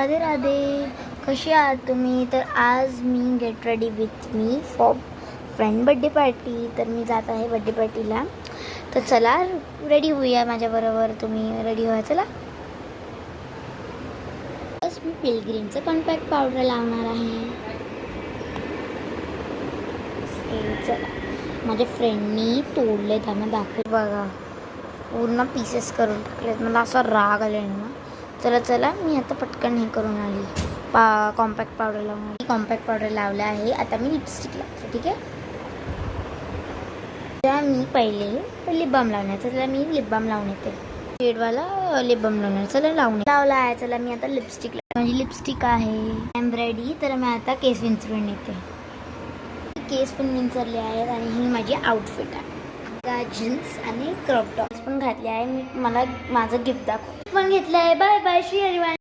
राधे राधे. कशी आहात तुम्ही? तर आज मी get ready with me for friend birthday party. तर मी जात आहे बड्डे पार्टीला. तर चला रेडी होऊया माझ्याबरोबर. तुम्ही रेडी व्हा. चला. बस मी पिलग्रीमचं कॉम्पॅक्ट पावडर लावणार आहे. चला, माझ्या फ्रेंडनी तोडले त्यांना दाखव. बघा पूर्ण पीसेस करून टाकलेत. मला असा राग आला ना. चला चला, मी आता पटकन हे करून आली. कॉम्पॅक्ट पावडर लावून आली. कॉम्पॅक्ट पावडर लावलं आहे. आता मी लिपस्टिक लावते. ठीक आहे. त्या मी पहिले लिप बाम लावण्याचं. चला मी लिप बाम लावून येते. शेडवाला लिप बाम लावणार. चला लावून लावला आहे. चला मी आता लिपस्टिक. माझी लिपस्टिक आहे. I am ready. तर मी आता केस विंचरून येते. केस पण विंचरले आहेत आणि ही माझी आउटफिट आहे. जीन्स आणि क्रॉप टॉप्स पण घातले आहे. मी मला माझं गिफ्ट दाखव पण घेतलं आहे. Bye bye Shri हरिवाण.